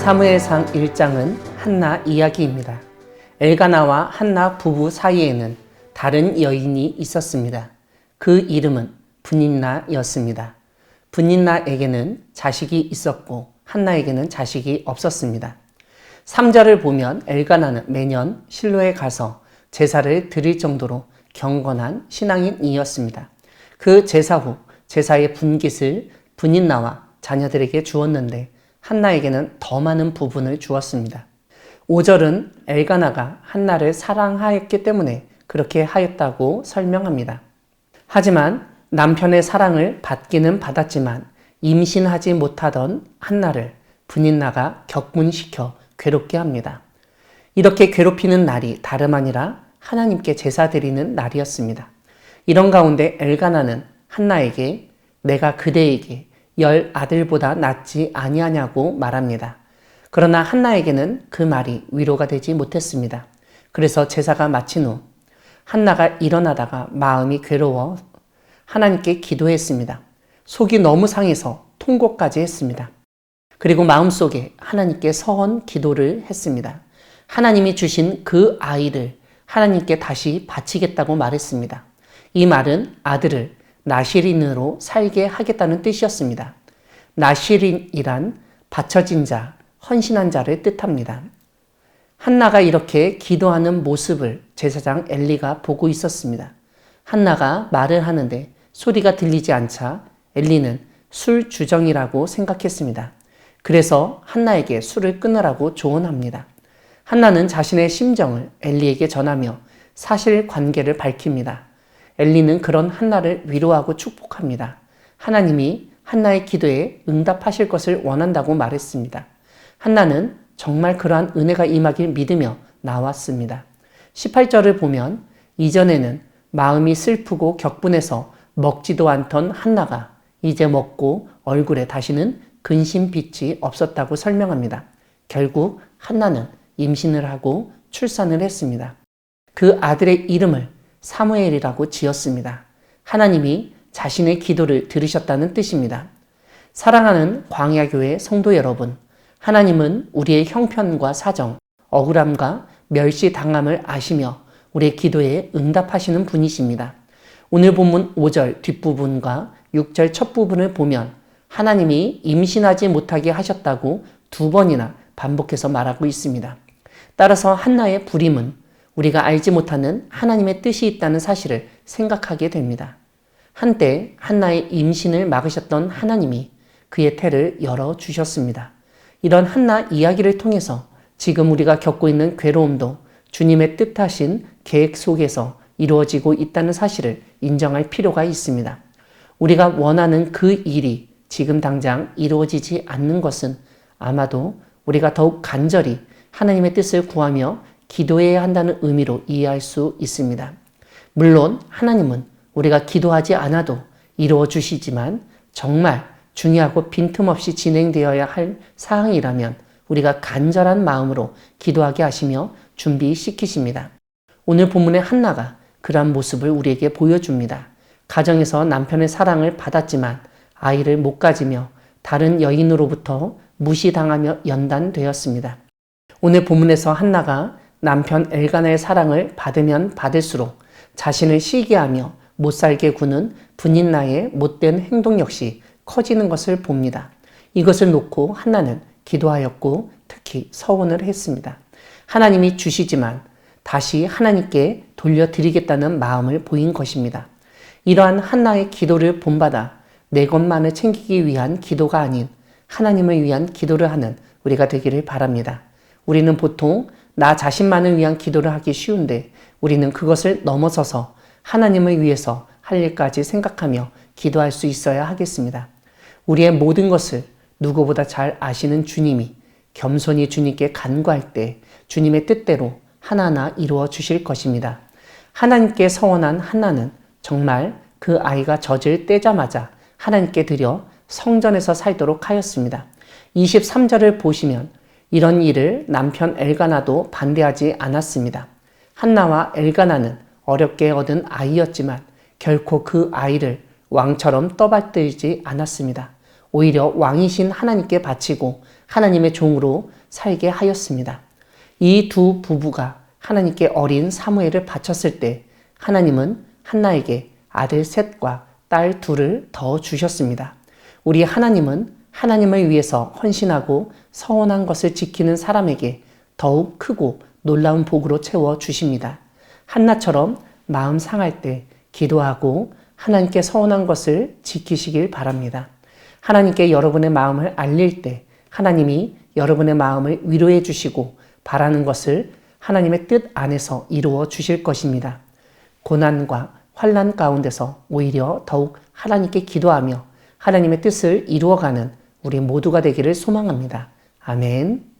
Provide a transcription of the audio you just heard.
사무엘상 1장은 한나 이야기입니다. 엘가나와 한나 부부 사이에는 다른 여인이 있었습니다. 그 이름은 브닌나였습니다. 브닌나에게는 자식이 있었고 한나에게는 자식이 없었습니다. 3절을 보면 엘가나는 매년 실로에 가서 제사를 드릴 정도로 경건한 신앙인이었습니다. 그 제사 후 제사의 분깃을 브닌나와 자녀들에게 주었는데 한나에게는 더 많은 부분을 주었습니다. 5절은 엘가나가 한나를 사랑하였기 때문에 그렇게 하였다고 설명합니다. 하지만 남편의 사랑을 받기는 받았지만 임신하지 못하던 한나를 브닌나가 격분시켜 괴롭게 합니다. 이렇게 괴롭히는 날이 다름 아니라 하나님께 제사 드리는 날이었습니다. 이런 가운데 엘가나는 한나에게 내가 그대에게 10 아들보다 낫지 아니하냐고 말합니다. 그러나 한나에게는 그 말이 위로가 되지 못했습니다. 그래서 제사가 마친 후 한나가 일어나다가 마음이 괴로워 하나님께 기도했습니다. 속이 너무 상해서 통곡까지 했습니다. 그리고 마음속에 하나님께 서원 기도를 했습니다. 하나님이 주신 그 아이를 하나님께 다시 바치겠다고 말했습니다. 이 말은 아들을 나실인으로 살게 하겠다는 뜻이었습니다. 나실인이란 바쳐진 자, 헌신한 자를 뜻합니다. 한나가 이렇게 기도하는 모습을 제사장 엘리가 보고 있었습니다. 한나가 말을 하는데 소리가 들리지 않자 엘리는 술 주정이라고 생각했습니다. 그래서 한나에게 술을 끊으라고 조언합니다. 한나는 자신의 심정을 엘리에게 전하며 사실관계를 밝힙니다. 엘리는 그런 한나를 위로하고 축복합니다. 하나님이 한나의 기도에 응답하실 것을 원한다고 말했습니다. 한나는 정말 그러한 은혜가 임하길 믿으며 나왔습니다. 18절을 보면 이전에는 마음이 슬프고 격분해서 먹지도 않던 한나가 이제 먹고 얼굴에 다시는 근심빛이 없었다고 설명합니다. 결국 한나는 임신을 하고 출산을 했습니다. 그 아들의 이름을 사무엘이라고 지었습니다. 하나님이 자신의 기도를 들으셨다는 뜻입니다. 사랑하는 광야교회 성도 여러분, 하나님은 우리의 형편과 사정, 억울함과 멸시당함을 아시며 우리의 기도에 응답하시는 분이십니다. 오늘 본문 5절 뒷부분과 6절 첫 부분을 보면 하나님이 임신하지 못하게 하셨다고 2번이나 반복해서 말하고 있습니다. 따라서 한나의 불임은 우리가 알지 못하는 하나님의 뜻이 있다는 사실을 생각하게 됩니다. 한때 한나의 임신을 막으셨던 하나님이 그의 태를 열어주셨습니다. 이런 한나 이야기를 통해서 지금 우리가 겪고 있는 괴로움도 주님의 뜻하신 계획 속에서 이루어지고 있다는 사실을 인정할 필요가 있습니다. 우리가 원하는 그 일이 지금 당장 이루어지지 않는 것은 아마도 우리가 더욱 간절히 하나님의 뜻을 구하며 기도해야 한다는 의미로 이해할 수 있습니다. 물론 하나님은 우리가 기도하지 않아도 이루어 주시지만 정말 중요하고 빈틈없이 진행되어야 할 사항이라면 우리가 간절한 마음으로 기도하게 하시며 준비시키십니다. 오늘 본문의 한나가 그러한 모습을 우리에게 보여줍니다. 가정에서 남편의 사랑을 받았지만 아이를 못 가지며 다른 여인으로부터 무시당하며 연단되었습니다. 오늘 본문에서 한나가 남편 엘가나의 사랑을 받으면 받을수록 자신을 시기하며 못살게 구는 브닌나의 못된 행동 역시 커지는 것을 봅니다. 이것을 놓고 한나는 기도하였고 특히 서원을 했습니다. 하나님이 주시지만 다시 하나님께 돌려드리겠다는 마음을 보인 것입니다. 이러한 한나의 기도를 본받아 내 것만을 챙기기 위한 기도가 아닌 하나님을 위한 기도를 하는 우리가 되기를 바랍니다. 우리는 보통 나 자신만을 위한 기도를 하기 쉬운데 우리는 그것을 넘어서서 하나님을 위해서 할 일까지 생각하며 기도할 수 있어야 하겠습니다. 우리의 모든 것을 누구보다 잘 아시는 주님이 겸손히 주님께 간구할 때 주님의 뜻대로 하나하나 이루어 주실 것입니다. 하나님께 서원한 한나는 정말 그 아이가 젖을 떼자마자 하나님께 드려 성전에서 살도록 하였습니다. 23절을 보시면 이런 일을 남편 엘가나도 반대하지 않았습니다. 한나와 엘가나는 어렵게 얻은 아이였지만 결코 그 아이를 왕처럼 떠받들지 않았습니다. 오히려 왕이신 하나님께 바치고 하나님의 종으로 살게 하였습니다. 이 두 부부가 하나님께 어린 사무엘을 바쳤을 때 하나님은 한나에게 아들 셋과 딸 둘을 더 주셨습니다. 우리 하나님은 하나님을 위해서 헌신하고 서원한 것을 지키는 사람에게 더욱 크고 놀라운 복으로 채워 주십니다. 한나처럼 마음 상할 때 기도하고 하나님께 서원한 것을 지키시길 바랍니다. 하나님께 여러분의 마음을 알릴 때 하나님이 여러분의 마음을 위로해 주시고 바라는 것을 하나님의 뜻 안에서 이루어 주실 것입니다. 고난과 환난 가운데서 오히려 더욱 하나님께 기도하며 하나님의 뜻을 이루어가는 우리 모두가 되기를 소망합니다. 아멘.